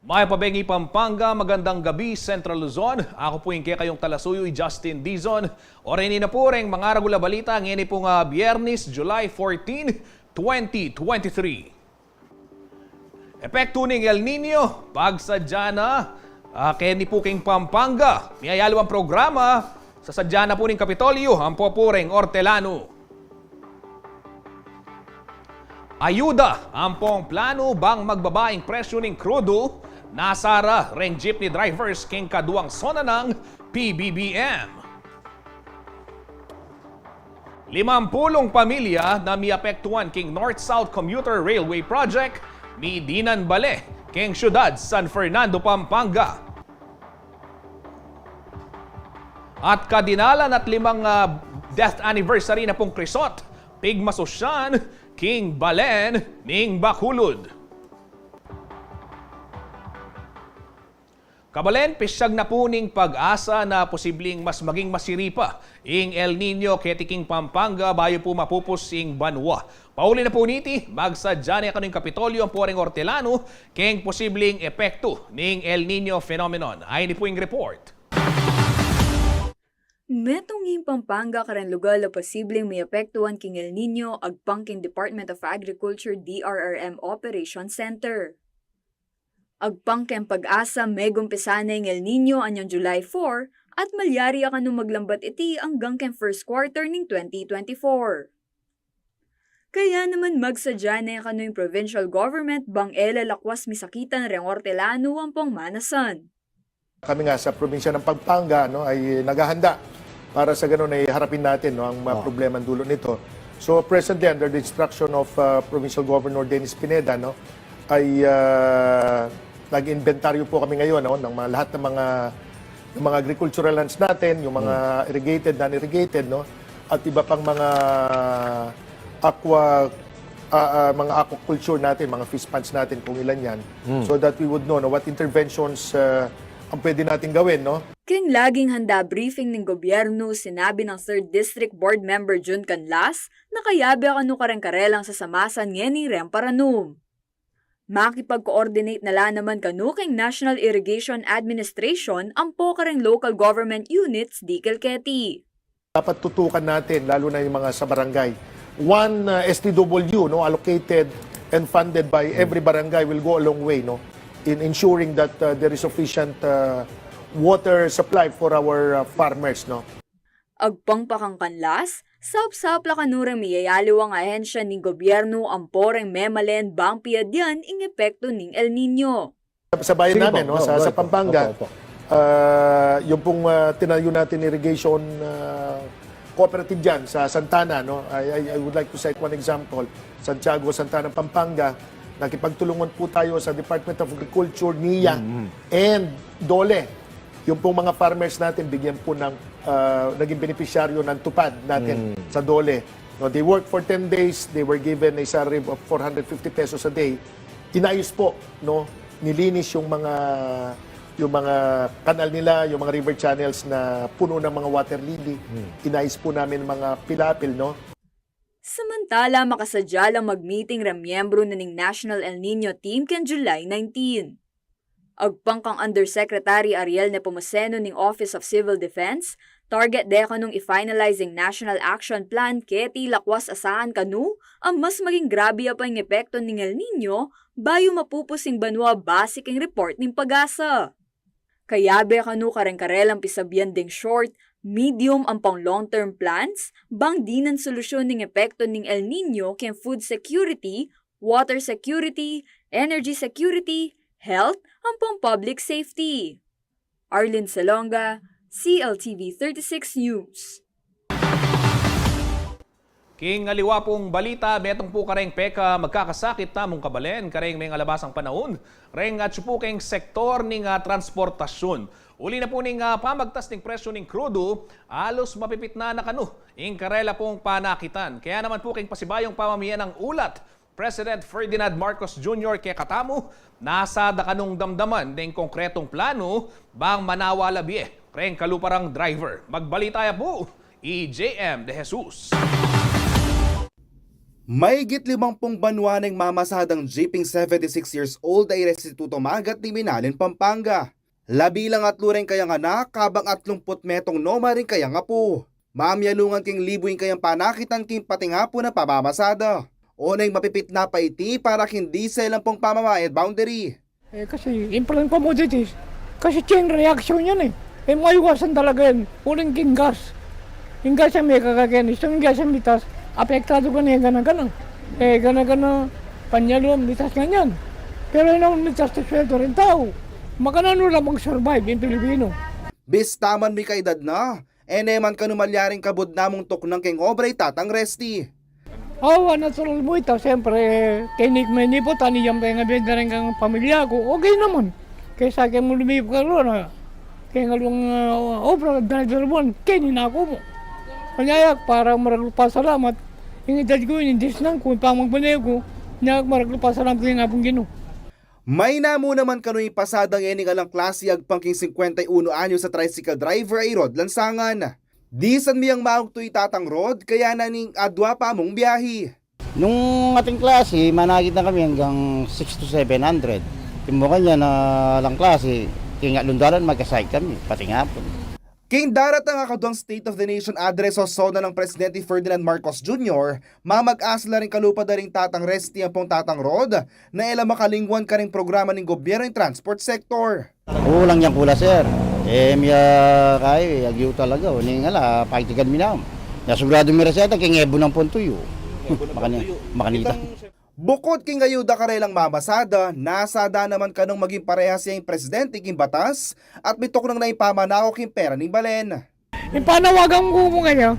Maya Pabengi, Pampanga, magandang gabi, Central Luzon. Ako po yung kayong talasuyoy, Justin Dizon. Orin na po rin mga regular balita ngayon pong Biyernes, July 14, 2023. Epekto ng El Nino, pagsadya na Kenny Puking Pampanga. Miyayalo ang programa sa sadya na po ng Kapitolyo, ang popureng Hortelano. Ayuda, ampong plano bang magbabaing presyo ng krudo? Nasara, reng jeepney drivers king kaduang sona ng PBBM. 50 pamilya na miapektuan king North-South Commuter Railway Project, mi Dinan Bale, king syudad San Fernando, Pampanga. At kadinalan at 5 death anniversary na pong krisot, pigmasosyan, king Balen, ning Bacolod. Kabalen, pisyag na po ning pag-asa na posibleng mas maging masiripa ing El Nino ketiking Pampanga bayo po mapupos ing Banwa. Pauli na po niti, magsadya na kanong Kapitolyo ang poreng Hortelano keng posibleng epekto ning El Nino phenomenon. Ay ni po ing report. Metong Pampanga karen lugar na posibleng may apektuhan king El Nino agpangking Department of Agriculture DRRM Operation Center. Agpangking pag-asa megumpisana ng El Nino anyang July 4 at malyari akano maglambat iti hanggang ken first quarter ng 2024. Kaya naman magsadya na kano yung provincial government bang lakwas misakitan reng Hortelano ang manasan. Kami nga sa probinsya ng Pampanga ay naghahanda para sa ganun ay harapin natin ang mga problema dulo nito. So presently under the instruction of Provincial Governor Dennis Pineda ay nag-inventaryo po kami ngayon ng lahat ng mga agricultural lands natin, yung mga irrigated, non-irrigated, at iba pang mga aquaculture natin, mga fish ponds natin, kung ilan yan, so that we would know what interventions ang pwede natin gawin, King laging handa briefing ng gobyerno, sinabi ng 3rd District Board Member Jun Canlas na kayabe kanu kareng-karelang sa samasan ngeni Remparanum. Makipag-coordinate nala naman kanu king National Irrigation Administration ang po kareng local government units di Kelketi. Dapat tutukan natin, lalo na yung mga sa barangay. One STW allocated and funded by every barangay will go a long way in ensuring that there is sufficient water supply for our farmers. Agpangpakang kanlas, sapsapla kanurang miyayalo ang ahensya ng gobyerno ang poreng memalen bang piyadyan ing epekto ng El Nino. Sa bayan namin, sa Pampanga, yung pong tinayo natin irrigation cooperative dyan sa Santana. I would like to cite one example. Santiago, Santana, Pampanga. Nakipagtulungan po tayo sa Department of Agriculture, NIA, and DOLE. Yung pong mga farmers natin, bigyan po ng naging beneficiaryo ng tupad natin sa DOLE. They worked for 10 days, they were given a salary of 450 pesos a day. Inayos po, nilinis yung mga kanal nila, yung mga river channels na puno ng mga water lily. Inayos po namin mga pilapil, Samantala, makasadya lang mag-meeting ng miyembro na ng National El Nino Team kan July 19. Agpangkang Undersecretary Ariel Nepomuceno ng Office of Civil Defense, target de kanong i-finalizing National Action Plan keti lakwas asahan kanu ang mas maging grabe pa ang epekto ng El Nino bayo mapupusing banwa basic ang report ng pag-asa. Kayabe kanu kareng-karelang pisabyan ding short, medium ang pang long-term plans, bang dinan solusyon ng epekto ng El Nino ken food security, water security, energy security, health, ang pang public safety. Arlene Salonga, CLTV 36 News. King aliwa pong balita, betong po kareng peka magkakasakit tamong kabalen, kareng may alabasang panahon, reng at po keng sektor ng transportasyon. Uli na po ning pamagtas ng presyo ng krudo, alos mapipit na kanu, ing karela pong panakitan. Kaya naman po keng pasibayong pamamayan ng ulat, President Ferdinand Marcos Jr. kaya katamo, nasa dakanong damdaman ng konkretong plano bang manawalabi reng kaluparang driver. Magbalita po, EJM De Jesus. Mahigit 50 banwa ng mamasadang jeeping 76 years old ay restituto magat ni Minalin, Pampanga. Labilang at luring kayang anak, kabang 30 metong noma rin kayang apo. Mamyalungan king libuin kayang panakitan king pating apo na pamamasada. O na'y mapipit na pa iti para hindi silang pong pamamayad boundary. Kasi implant commodities, kasi chain reaction yan maiwasan talaga yan. Uling king gas. Yung gas yung may kakakinis, yung gas yung mitas, apektado ka niya ganang-ganang. Ganang-ganang panyalom, mitas ganyan. Pero yun ang mitas na sweldo rin tao. Makanano lang mag-survive yung Pilipino. Bistaman mi kaedad na, eneman kanumalyaring kabod namong tuknang king obray tatang resti. Natural mo ito. Siyempre, kinik mo nipo, taniyam kayo nga benda rin kang pamilya ko. Okay naman. Kaya sa akin mo lumipip ka ron. Kaya nga lang obra, driver mo, kininako mo. Kanyayak, para maraglupa salamat. Yung edad ko yun, hindi sinang ko, pamagbanay ko, nyak maraglupa salamat yung apong gino. May namo naman kano'y pasadang ening alang klase agpangking 51 anyo sa tricycle driver ay rod lansangan. Di san miyang maugtoy tatang rod kaya naning adwa pa mong biyahe. Nung ating klase, managit na kami hanggang 6 to 700. Timo kanya na lang klase, kaya lundaran magkasay kami, pati nga po. King darat ang akadwang State of the Nation address o sona ng Presidente Ferdinand Marcos Jr., mamag-asla rin kalupa na rin tatang resti ang pong tatang rod na ila makalingwan ka rin programa ng gobyerno ng transport sector. Kulang yang kula sir. Miya kay agyo talaga o ning ala pakitigan mi na. Nasigurado mi reseta kay ngebo ng pontuyo. Makanita. Bukod king ayuda karelang mamasada, nasada naman kanong maging parehas yung presidente king batas at bitok nang naipamanao king pera ni Balen. Yung panawagan ko mo ngayon,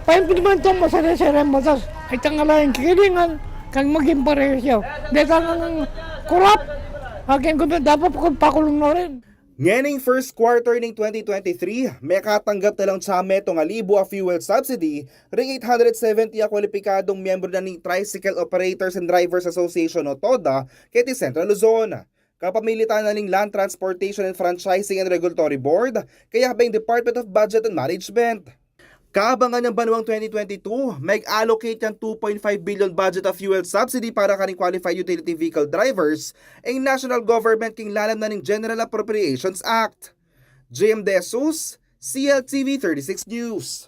paimplementong mo sa reserem batas, ay tangalayin kikilingan kang maging parehas yaw. Dahil kang kurap, aking ko dapat pakulong na rin. Ngening first quarter ng 2023, may katanggap na lang sa metong alibo a fuel subsidy, ring 870 a kwalipikadong miyembro na ng Tricycle Operators and Drivers Association o TODA kay Central Luzon. Kapamilitan na ng Land Transportation and Franchising and Regulatory Board, kaya habang Department of Budget and Management. Kabangan ng banwang 2022, may allocate yung 2.5 billion budget of fuel subsidy para kaning qualified utility vehicle drivers ang national government king lalam na ng General Appropriations Act. JM De Jesus, CLTV 36 News.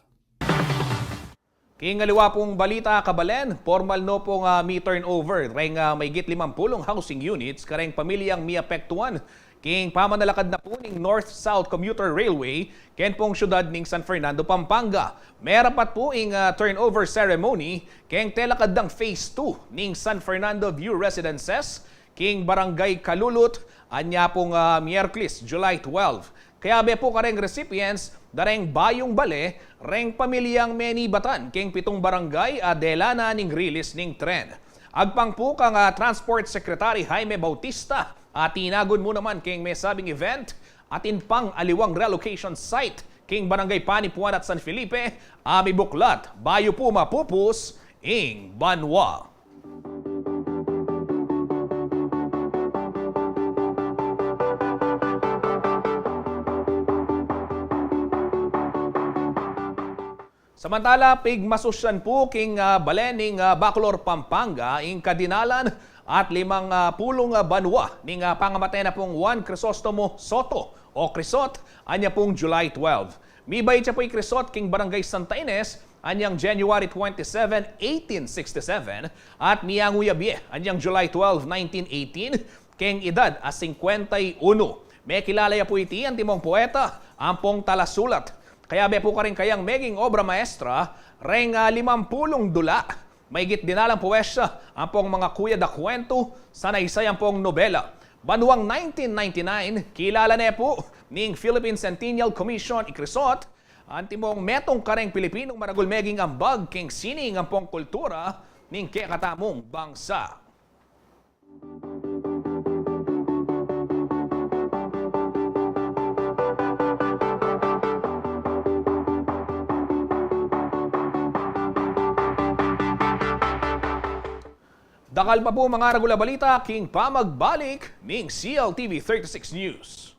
Kingaliwa pong balita, Kabalen, formal no pong mi turnover. Reng may git 50 housing units, kareng pamilyang mi apektuan. King pamanalakad na po ng North-South Commuter Railway, ken pong syudad ng San Fernando, Pampanga. Merapat po ang turnover ceremony, ken telakad ng Phase 2 ng San Fernando View Residences, king Barangay Kalulut, anya pong Miyerkules, July 12. Kaya be po kareng recipients, dareng Bayong Bale, reng pamilyang Menibatan, king 7 barangay, adelana ning release ning tren. Agpang po kang Transport Secretary Jaime Bautista, at tinagon mo naman king may sabing event atin pang aliwang relocation site king Barangay Panipuan at San Felipe, ami buklat, bayo po mapupus, ing Banwa. Samantala, pigmasusyan po king Balening Bacolor, Pampanga, ing kadinalan at 5 pulong banwa ning pangamatay na pong Juan Crisostomo Soto o Crisot, anya pong July 12. Mibay siya po'y Crisot king Barangay Santa Ines, anyang January 27, 1867 at Mianguyabie, anyang July 12, 1918, king edad as 51. May kilalaya po iti ang timong poeta, ampong talasulat. Kaya be po ka rin kayang meging obra maestra, reng 50 dula. May git dinalang puwesya ang pong mga kuya da kwento sa naisayang pong nobela. Banwang 1999, kilala na po ning Philippine Centennial Commission ikrisot ang timong metong kareng Pilipinong maragulmeging ambag king sining ang pong kultura ning kekatamong bangsa. Dakal pa po mga ragula balita, king pamagbalik ning CLTV 36 News.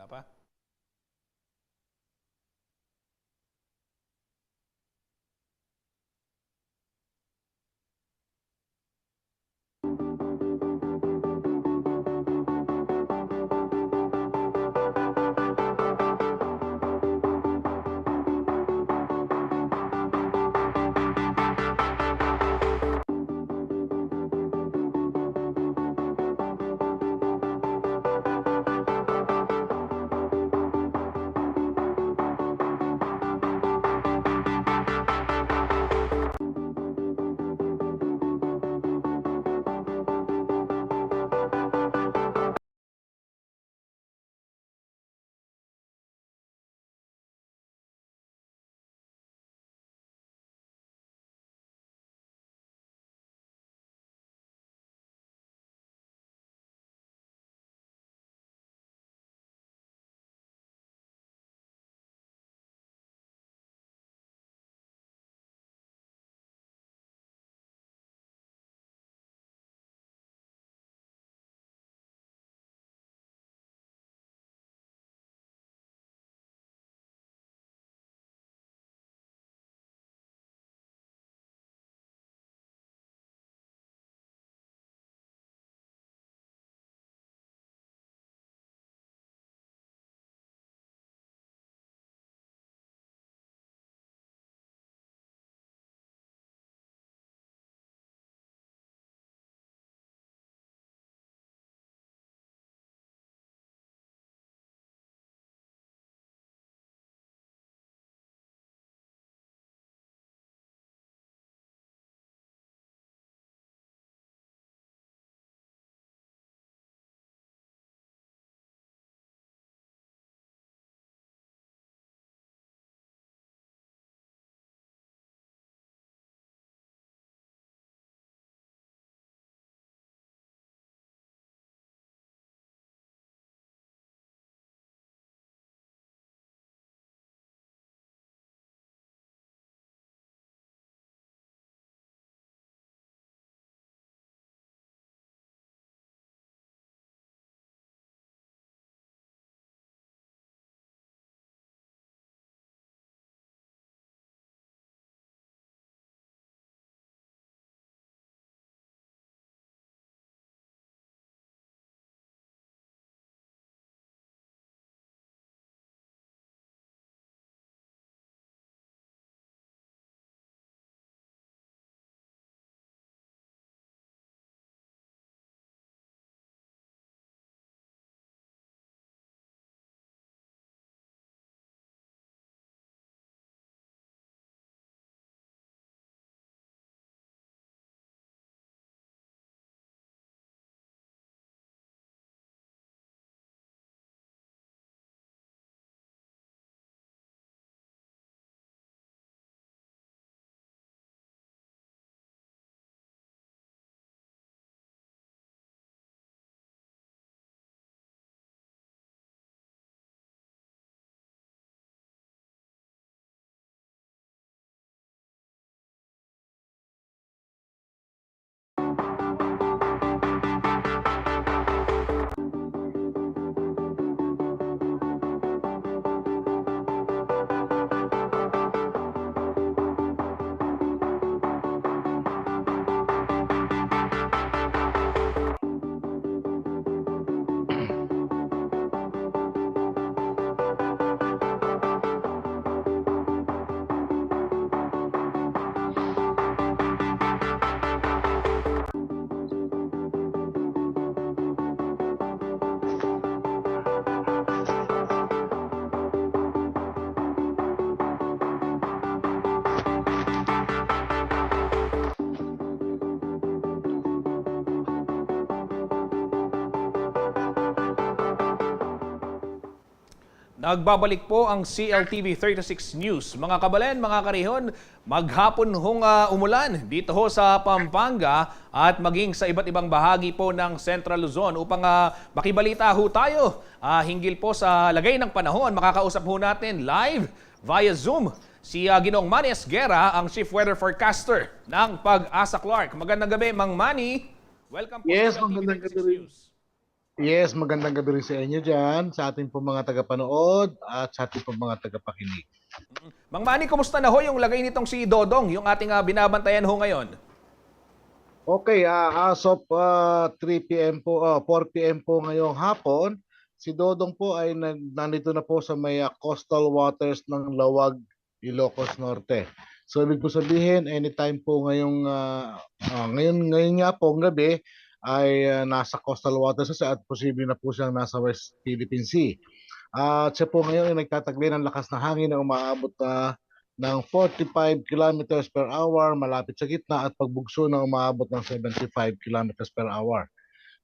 Wala pa? Nagbabalik po ang CLTV 36 News. Mga kabalen, mga karihon, maghapon hong umulan dito ho sa Pampanga at maging sa iba't ibang bahagi po ng Central Luzon. Upang makibalita ho tayo hinggil po sa lagay ng panahon, makakausap ho natin live via Zoom si Ginoong Manny Esguerra, ang Chief Weather Forecaster ng Pag-asa Clark. Magandang gabi, Mang Manny. Welcome po Yes, sa CLTV magandang 36 gabi. News. Yes, magandang gabi rin sa inyo dyan, sa ating po mga tagapanood at sa ating po mga tagapakinig. Mang Manny, kumusta na ho yung lagay nitong si Dodong, yung ating binabantayan ho ngayon? Okay, as of 3 p.m. po, 4 p.m. po ngayong hapon, si Dodong po ay nandito na po sa may coastal waters ng Lawag, Ilocos Norte. So ibig po sabihin, anytime po ngayon nga po ang gabi ay nasa coastal waters siya at posible na po siyang nasa West Philippine Sea. At siya po ngayon ay nagtataglay ng lakas na hangin na umaabot ng 45 kilometers per hour malapit sa gitna at pagbugso na umaabot ng 75 kilometers per hour.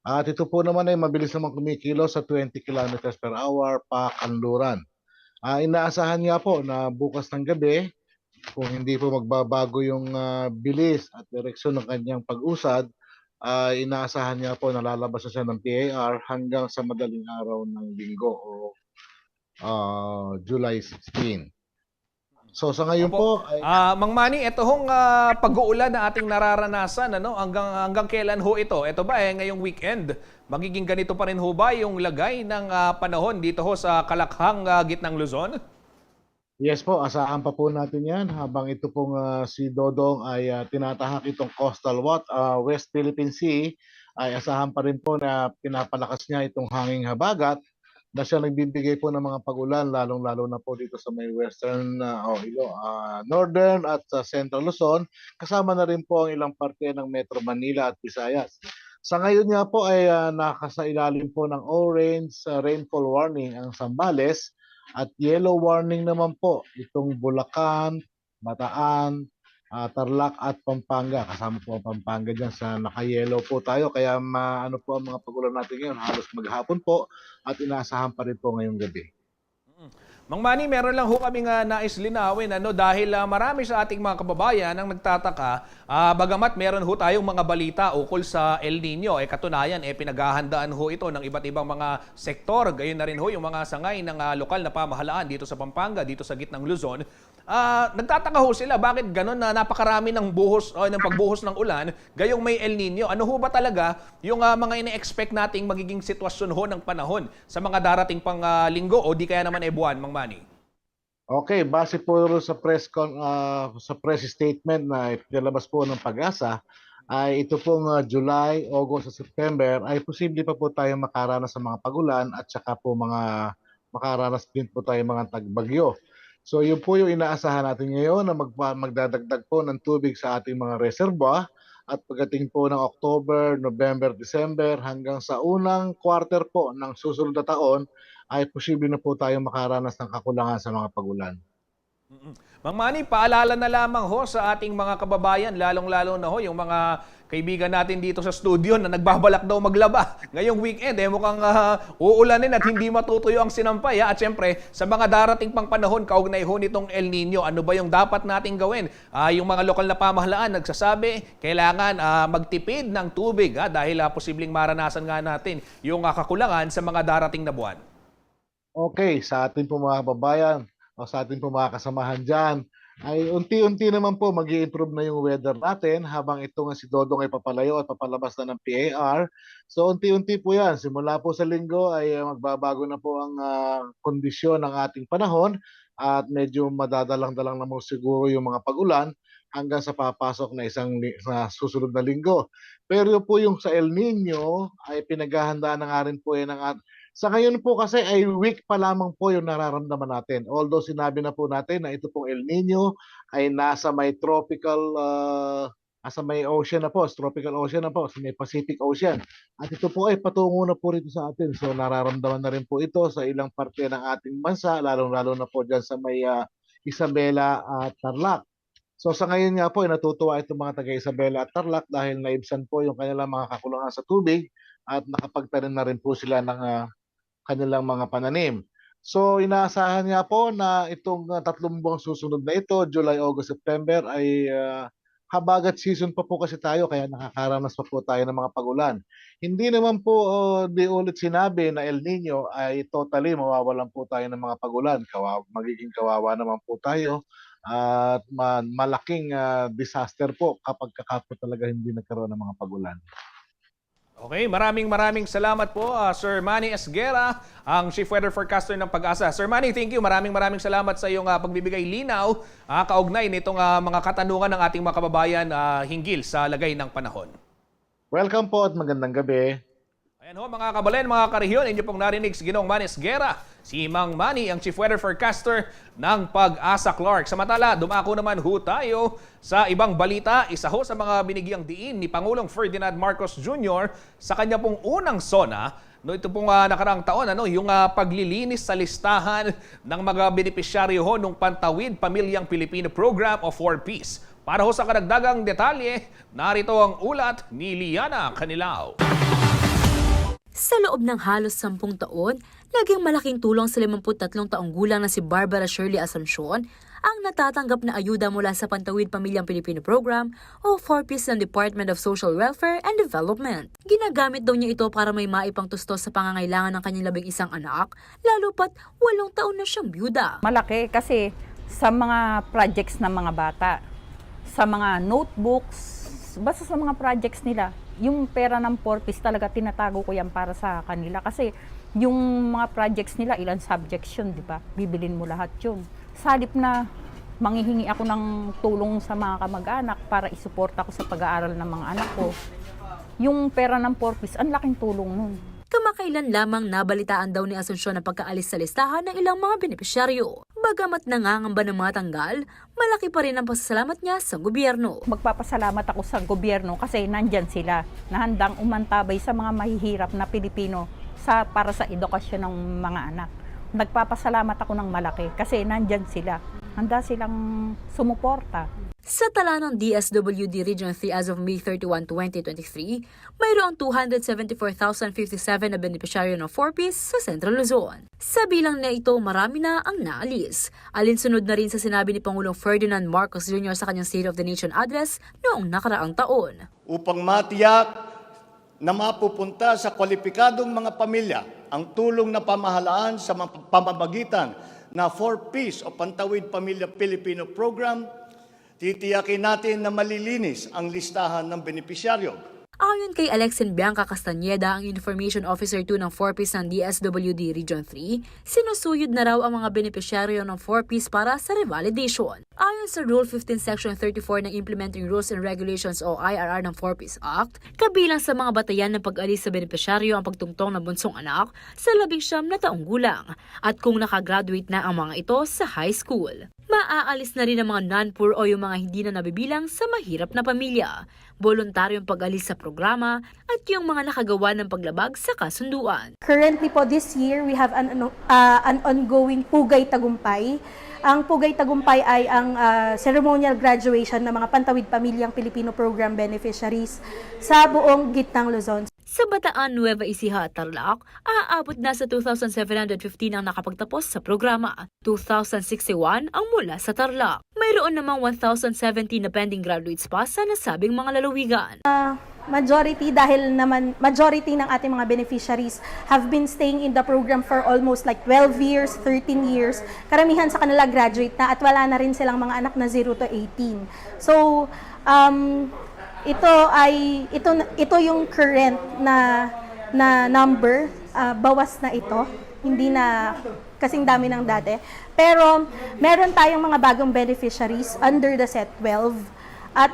At ito po naman ay mabilis naman kumikilos sa 20 kilometers per hour pa kanluran. Inaasahan nga po na bukas ng gabi, kung hindi po magbabago yung bilis at direksyon ng kanyang pag-usad, inaasahan niya po na lalabas na siya ng PAR hanggang sa madaling araw ng linggo o July 16. So sa ngayon po ay Mang Manny, ito hong pag-uulan na ating nararanasan, ano? Hanggang kailan ho ito? Ito ba ngayong weekend? Magiging ganito pa rin ho ba yung lagay ng panahon dito ho sa Kalakhang, gitnang Luzon? yes po, asahan pa po natin 'yan habang ito pong si Dodong ay tinatahak itong West Philippine Sea, ay asahan pa rin po na pinapalakas niya itong hanging habagat na siya nagbibigay po ng mga pag-ulan lalong-lalo na po dito sa may western northern at sa central Luzon, kasama na rin po ang ilang parte ng Metro Manila at Visayas. Sa ngayon nga po ay nakasailalim po ng orange rainfall warning ang Zambales at yellow warning naman po itong Bulacan, Bataan, Tarlac at Pampanga. Kasama po ang Pampanga dyan sa naka-yellow po tayo. Kaya ano po ang mga pagulan natin ngayon halos maghapon po at inaasahan pa rin po ngayong gabi. Mang Manny, meron lang ho kaming nais linawin, ano, dahil marami sa ating mga kababayan ang nagtataka, bagamat meron ho tayong mga balita ukol sa El Nino, katunayan, pinaghahandaan ho ito ng iba't ibang mga sektor, gayon na rin ho yung mga sangay ng lokal na pamahalaan dito sa Pampanga, dito sa gitnang Luzon. Nagtataka ho sila, bakit ganun na napakarami ng buhos o ng pagbuhos ng ulan, gayong may El Nino. Ano ho ba talaga yung mga ine-expect nating magiging sitwasyon ho ng panahon sa mga darating pang linggo o di kaya naman buwan, Mang Manny? Okay, base po sa sa press statement na ipinalabas po ng Pag-asa, ay ito pong July, August at September ay posible pa po tayong makaranas sa mga pagulan at saka po makaranas din po tayo mga tagbagyo. So yun po yung inaasahan natin ngayon na magdadagdag po ng tubig sa ating mga reservoir at pagdating po ng October, November, December hanggang sa unang quarter po ng susunod na taon ay posible na po tayong makaranas ng kakulangan sa mga pagulan. Mang Manny, paalala na lamang ho sa ating mga kababayan, lalong-lalo na ho yung mga kaibigan natin dito sa studio na nagbabalak daw maglaba. Ngayong weekend, mukhang uulanin at hindi matutuyo ang sinampay. At syempre, sa mga darating pang panahon, kaugnay ho nitong El Nino, ano ba yung dapat nating gawin? Yung mga lokal na pamahalaan nagsasabi, kailangan magtipid ng tubig dahil posibleng maranasan nga natin yung kakulangan sa mga darating na buwan. Okay, sa ating po mga kababayan o sa ating po mga kasamahan dyan, ay unti-unti naman po mag improve na yung weather natin habang ito nga si Dodong ay papalayo at papalabas na ng PAR. So unti-unti po yan. Simula po sa linggo ay magbabago na po ang kondisyon ng ating panahon at medyo madadalang-dalang na mo siguro yung mga pag-ulan hanggang sa papasok na sa susunod na linggo. Pero po yung sa El Nino ay pinaghahandaan na nga rin po yan sa ngayon po kasi ay weak pa lamang po yung nararamdaman natin. Although sinabi na po natin na ito pong El Nino ay nasa may nasa may ocean na po, tropical ocean na po, sa may Pacific Ocean. At ito po ay patungo na po rito sa atin. So nararamdaman na rin po ito sa ilang parte ng ating bansa, lalong-lalo na po dyan sa may Isabela at Tarlac. So sa ngayon nga po ay natutuwa itong mga taga Isabela at Tarlac dahil naibsan po yung kanilang mga kakulangan sa tubig at nakapagtanim na rin po sila ng kanilang mga pananim. So inaasahan nga po na itong 3 buwang susunod na ito, July, August, September ay habagat season pa po kasi tayo kaya nakakaranas pa po tayo ng mga pagulan. Hindi naman po di ulit sinabi na El Nino ay totally mawawalan po tayo ng mga pagulan. Magiging kawawa naman po tayo at malaking disaster po kapag talaga hindi nagkaroon ng mga pagulan. Okay, maraming salamat po, Sir Manny Esguera, ang Chief Weather Forecaster ng Pag-asa. Sir Manny, thank you. Maraming salamat sa iyong pagbibigay linaw kaugnay nitong mga katanungan ng ating mga kababayan hinggil sa lagay ng panahon. Welcome po at magandang gabi. Ayan ho, mga kabalen, mga karehiyon, inyo pong narinig si Ginoong Manny Esguera, si Mang Manny, ang Chief Weather Forecaster ng Pag-asa Clark. Samantala, dumako naman ho tayo sa ibang balita. Isa ho sa mga binigyang diin ni Pangulong Ferdinand Marcos Jr. sa kanya pong unang SONA, no, ito pong nakaraang taon, yung paglilinis sa listahan ng mga benepisyaryo ho ng Pantawid Pamilyang Pilipino Program o 4Ps. Para ho sa karagdagang detalye, narito ang ulat ni Liana Canilao. Sa loob ng halos 10 taon, naging malaking tulong sa 53 taong gulang na si Barbara Shirley Asuncion ang natatanggap na ayuda mula sa Pantawid Pamilyang Pilipino Program o 4Ps ng Department of Social Welfare and Development. Ginagamit daw niya ito para may maipangtustos sa pangangailangan ng kanyang 11 anak, lalo pat 8 taon na siyang byuda. Malaki kasi sa mga projects ng mga bata, sa mga notebooks, basta sa mga projects nila, yung pera ng 4Ps talaga tinatago ko yan para sa kanila. Kasi yung mga projects nila, ilang subjects yun, di ba? Bibilin mo lahat yun. Sa halip na manghihingi ako ng tulong sa mga kamag-anak para isuporta ko sa pag-aaral ng mga anak ko, yung pera ng 4Ps, ang laking tulong nun. Kamakailan lamang nabalitaan daw ni Asuncion ang pagkaalis sa listahan ng ilang mga benepisyaryo. Bagamat nangangamba ng mga tanggal, malaki pa rin ang pasasalamat niya sa gobyerno. Magpapasalamat ako sa gobyerno kasi nandyan sila na handang umantabay sa mga mahihirap na Pilipino para sa edukasyon ng mga anak. Nagpapasalamat ako ng malaki kasi nandyan sila. Handa silang sumuporta. Sa tala ng DSWD Region 3 as of May 31, 2023, mayroong 274,057 na benepisyaryo ng 4Ps sa Central Luzon. Sa bilang na ito, marami na ang naalis. Alinsunod na rin sa sinabi ni Pangulong Ferdinand Marcos Jr. sa kanyang State of the Nation address noong nakaraang taon. Upang matiyak na mapupunta sa kwalipikadong mga pamilya ang tulong na pamahalaan sa pamamagitan na 4Ps o Pantawid Pamilya Pilipino Program, titiyakin natin na malilinis ang listahan ng benepisyaryo. Ayon kay Alexin Bianca Castañeda, ang Information Officer 2 ng 4Ps ng DSWD Region 3, sinusuyod na raw ang mga benepisyaryo ng 4Ps para sa revalidation. Ayon sa Rule 15 Section 34 ng Implementing Rules and Regulations o IRR ng 4Ps Act, kabilang sa mga batayan ng pag-alis sa benepisyaryo ang pagtungtong ng bunsong anak sa 19 na taong gulang at kung nakagraduate na ang mga ito sa high school. Maaalis na rin ang mga non-poor o yung mga hindi na nabibilang sa mahirap na pamilya, voluntaryong pag-alis sa programa at yung mga nakagawa ng paglabag sa kasunduan. Currently po this year, we have an ongoing Pugay Tagumpay. Ang Pugay Tagumpay ay ang ceremonial graduation ng mga Pantawid Pamilyang Pilipino Program beneficiaries sa buong gitnang Luzon. Sa Bataan, Nueva Ecija at Tarlac, aabot na sa 2,715 ang nakapagtapos sa programa. 2,061 ang mula sa Tarlac. Mayroon namang 1,070 na pending graduates pa sa nasabing mga lalawigan. Majority ng ating mga beneficiaries have been staying in the program for almost like 12 years, 13 years. Karamihan sa kanila graduate na at wala na rin silang mga anak na 0 to 18. So, ito yung current na number, bawas na ito, hindi na kasing dami ng dati. Pero meron tayong mga bagong beneficiaries under the Set 12 at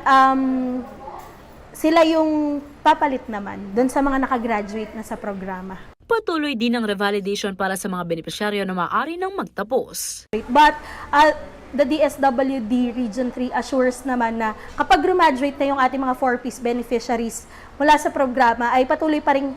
sila yung papalit naman doon sa mga nakagraduate na sa programa. Patuloy din ang revalidation para sa mga benepisyaryo na maaari nang magtapos. But the DSWD Region 3 assures naman na kapag graduate na yung ating mga 4Ps beneficiaries mula sa programa ay patuloy pa rin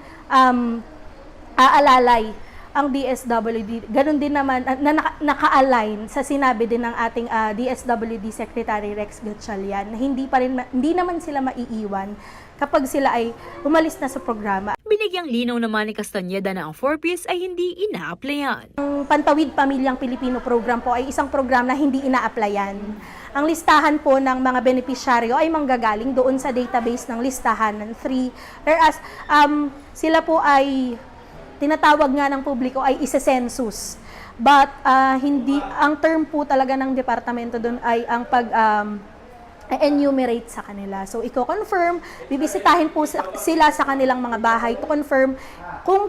aalalay ang DSWD. Ganon din naman na naka-align sa sinabi din ng ating DSWD Secretary Rex Gatchalian na hindi naman sila maiiwan kapag sila ay umalis na sa programa. Binigyang linaw naman ni Castañeda na ang 4Ps ay hindi ina-applyan. Ang Pantawid Pamilyang Pilipino Program po ay isang program na hindi ina-applyan. Ang listahan po ng mga benepisyaryo ay manggagaling doon sa database ng listahan ng 3. Whereas sila po ay tinatawag nga ng publiko ay isa-census. But hindi ang term po talaga ng departamento doon ay ang enumerate sa kanila. So, i-confirm, bibisitahin po sila sa kanilang mga bahay to confirm kung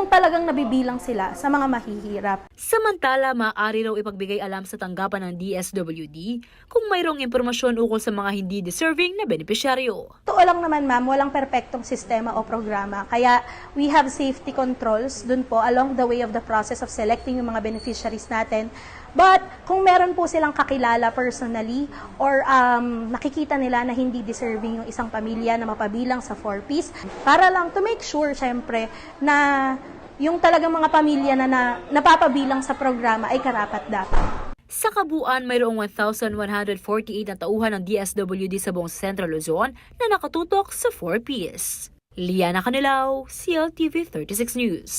talagang nabibilang sila sa mga mahihirap. Samantala, maaari raw ipagbigay alam sa tanggapan ng DSWD kung mayroong impormasyon ukol sa mga hindi deserving na benepisyaryo. Totoo lang naman, ma'am, walang perpektong sistema o programa. Kaya we have safety controls dun po along the way of the process of selecting yung mga beneficiaries natin. But kung meron po silang kakilala personally or nakikita nila na hindi deserving yung isang pamilya na mapabilang sa 4Ps, para lang to make sure, syempre, na yung talagang mga pamilya na napapabilang sa programa ay karapat-dapat. Sa kabuuan, mayroong 1,148 na tauhan ng DSWD sa buong Central Luzon na nakatutok sa 4Ps. Liana Canilao, CLTV 36 News.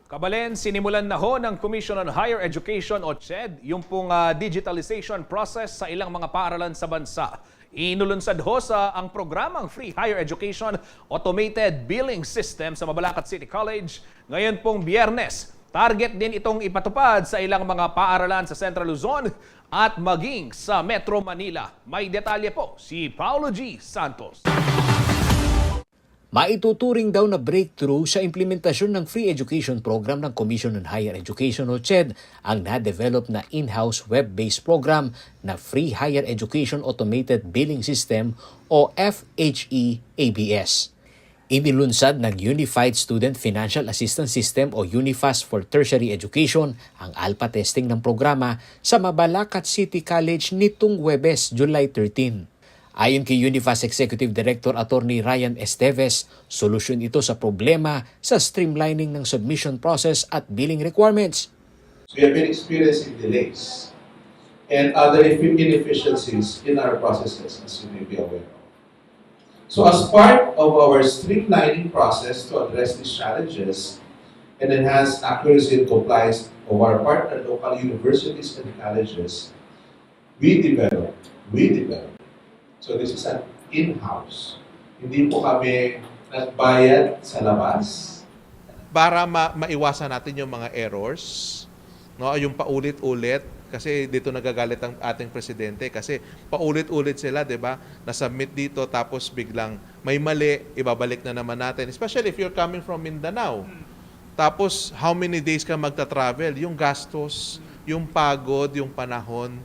Kabalen, sinimulan na ho ng Commission on Higher Education o CHED yung pong digitalization process sa ilang mga paaralan sa bansa. Inulunsad ho ang programang Free Higher Education Automated Billing System sa Mabalacat City College ngayon pong Biyernes. Target din itong ipatupad sa ilang mga paaralan sa Central Luzon at maging sa Metro Manila. May detalye po si Paulo G. Santos. Maituturing daw na breakthrough sa implementasyon ng free education program ng Commission on Higher Education o CHED ang na-develop na in-house web-based program na Free Higher Education Automated Billing System o FHE-ABS. Inilunsad ng Unified Student Financial Assistance System o UNIFAS for Tertiary Education ang alpha testing ng programa sa Mabalacat City College nitong Huwebes, July 13. Ayon kay UNIFAS Executive Director Attorney Ryan Esteves, solusyon ito sa problema sa streamlining ng submission process at billing requirements. We have been experiencing delays and other inefficiencies in our processes, as you may be aware of. So as part of our streamlining process to address these challenges and enhance accuracy and compliance of our partner local universities and colleges, we developed. So this is an in-house. Hindi po kami nagbayad sa labas. Para maiwasan natin yung mga errors, no, yung paulit-ulit, kasi dito nagagalit ang ating presidente kasi paulit-ulit sila, 'di ba? Na-submit dito tapos biglang may mali, ibabalik na naman natin. Especially if you're coming from Mindanao. Tapos how many days ka magta-travel? Yung gastos, yung pagod, yung panahon.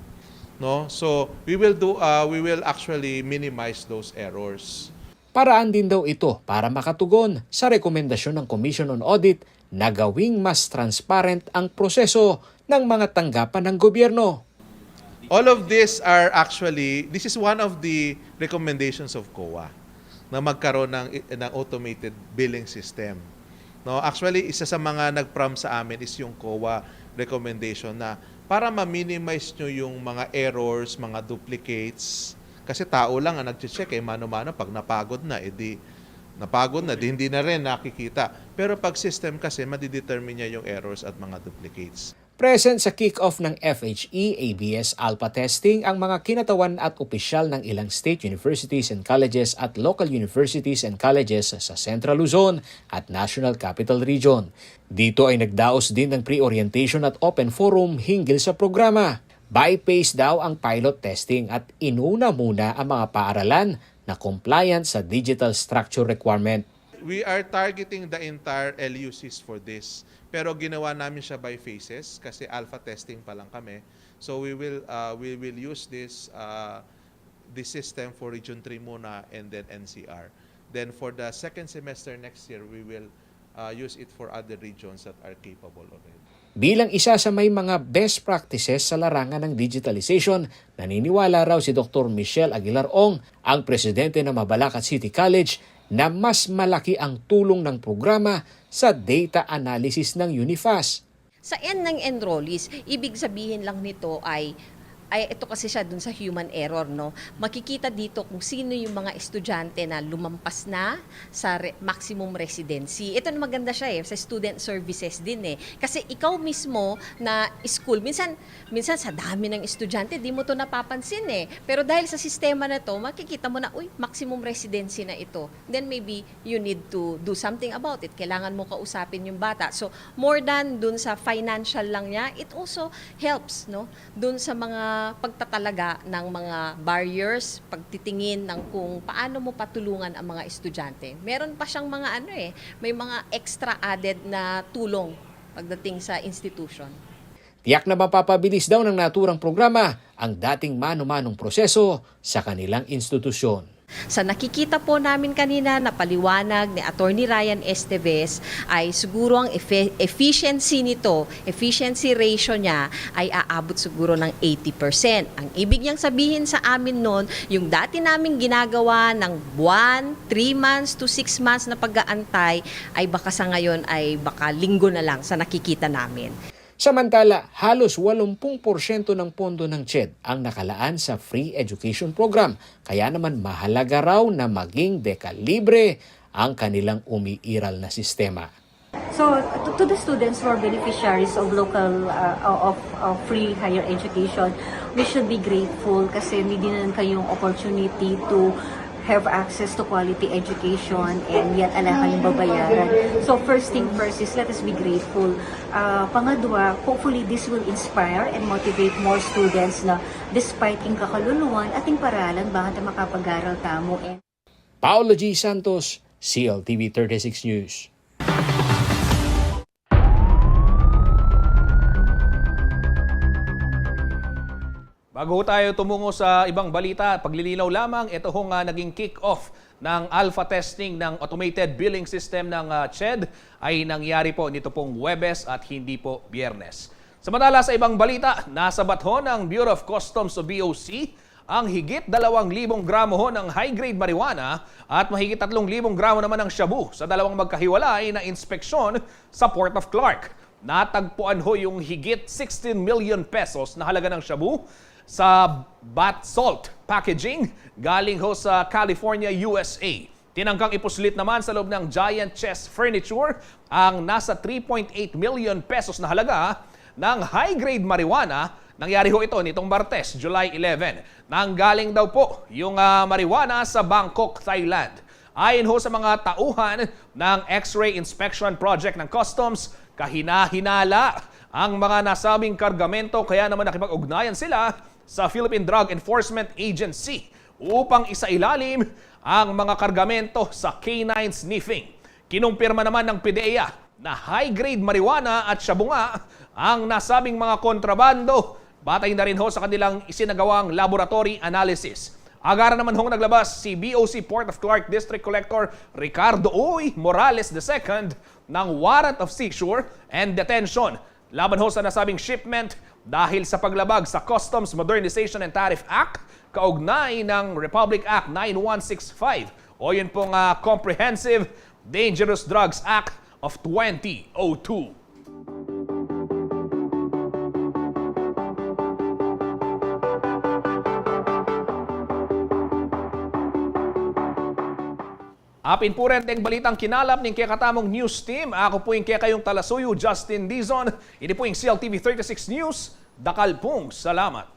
No? So, we will actually minimize those errors. Paraan din daw ito para makatugon sa rekomendasyon ng Commission on Audit na gawing mas transparent ang proseso ng mga tanggapan ng gobyerno. All of this this is one of the recommendations of COA na magkaroon ng automated billing system. No, actually isa sa mga nag-prompt sa amin is yung COA recommendation na para ma-minimize nyo yung mga errors, mga duplicates. Kasi tao lang ang nag-check mano-mano pag napagod na, hindi na rin nakikita. Pero pag system kasi, madidetermine niya yung errors at mga duplicates. Present sa kick-off ng FHE-ABS alpha testing ang mga kinatawan at opisyal ng ilang state universities and colleges at local universities and colleges sa Central Luzon at National Capital Region. Dito ay nagdaos din ng pre-orientation at open forum hinggil sa programa. By-pace daw ang pilot testing at inuna muna ang mga paaralan na compliant sa digital structure requirement. We are targeting the entire LUCs for this. Pero ginawa namin siya by phases kasi alpha testing pa lang kami. So we will use this system for Region 3 muna and then NCR. Then for the second semester next year, we will use it for other regions that are capable already. Bilang isa sa may mga best practices sa larangan ng digitalization, naniniwala raw si Dr. Michelle Aguilar Ong, ang presidente ng Mabalacat City College, na mas malaki ang tulong ng programa sa data analysis ng UNIFAS. Sa end ng enrollees, ibig sabihin lang nito ay ito kasi siya dun sa human error, no? Makikita dito kung sino yung mga estudyante na lumampas na sa maximum residency. Ito na maganda siya sa student services din Kasi ikaw mismo na school, minsan sa dami ng estudyante, di mo to napapansin Pero dahil sa sistema na to, makikita mo na, maximum residency na ito. Then maybe you need to do something about it. Kailangan mo kausapin yung bata. So more than dun sa financial lang niya, it also helps, no? Dun sa mga pagtatalaga ng mga barriers, pagtitingin ng kung paano mo patulungan ang mga estudyante. Meron pa siyang mga may mga extra added na tulong pagdating sa institution. Tiyak na mapapabilis daw ng naturang programa ang dating mano-manong proseso sa kanilang institusyon. Sa nakikita po namin kanina na paliwanag ni Attorney Ryan Esteves ay siguro ang efficiency nito, efficiency ratio niya ay aabot siguro ng 80%. Ang ibig niyang sabihin sa amin noon, yung dati naming ginagawa ng buwan, 3 months to 6 months na pag-aantay ay baka sa ngayon ay baka linggo na lang sa nakikita namin. Samantala, halos 80% ng pondo ng CHED ang nakalaan sa free education program. Kaya naman mahalaga raw na maging dekalibre ang kanilang umiiral na sistema. So, to the students who are beneficiaries of local of free higher education, we should be grateful kasi may din kayong opportunity to have access to quality education and yet ala kayong babayaran. So first thing first is let us be grateful. Pangadwa, hopefully this will inspire and motivate more students na despite ing kakaluluwan ating paralan bakit makapag-aral tamo. Paolo G. Santos, CLTV 36 News. Bago tayo tumungo sa ibang balita, paglilinaw lamang, ito hong naging kick-off ng alpha testing ng automated billing system ng CHED ay nangyari po nito pong Huwebes at hindi po Biyernes. Samantala sa ibang balita, nasa bato ng Bureau of Customs o BOC ang higit 2,000 gramo ng high-grade marijuana at mahigit 3,000 gramo naman ng shabu sa dalawang magkahiwalay na inspeksyon sa Port of Clark. Natagpuan ho yung higit 16 million pesos na halaga ng shabu sa bath salt packaging galing ho sa California, USA. Tinangkang ipuslit naman sa loob ng Giant Chest Furniture ang nasa 3.8 million pesos na halaga ng high-grade marijuana. Nangyari ho ito nitong Martes, July 11. Nanggaling daw po yung marijuana sa Bangkok, Thailand. Ayon ho sa mga tauhan ng X-ray Inspection Project ng Customs, kahina-hinala ang mga nasabing kargamento kaya naman nakipag-ugnayan sila sa Philippine Drug Enforcement Agency upang isailalim ang mga kargamento sa canine sniffing. Kinumpirma naman ng PDEA na high-grade marijuana at shabu nga ang nasabing mga kontrabando. Batay na rin ho sa kanilang isinagawang laboratory analysis. Agara naman hong naglabas si BOC Port of Clark District Collector Ricardo Uy Morales II ng warrant of seizure and detention laban ho sa nasabing shipment dahil sa paglabag sa Customs Modernization and Tariff Act kaugnay ng Republic Act 9165 o yun pong Comprehensive Dangerous Drugs Act of 2002. Apin po rin ang balitang kinalap ng kakatamong news team. Ako po yung kayong talasuyo, Justin Dizon. Ini po yung CLTV 36 News. Dakal pong salamat.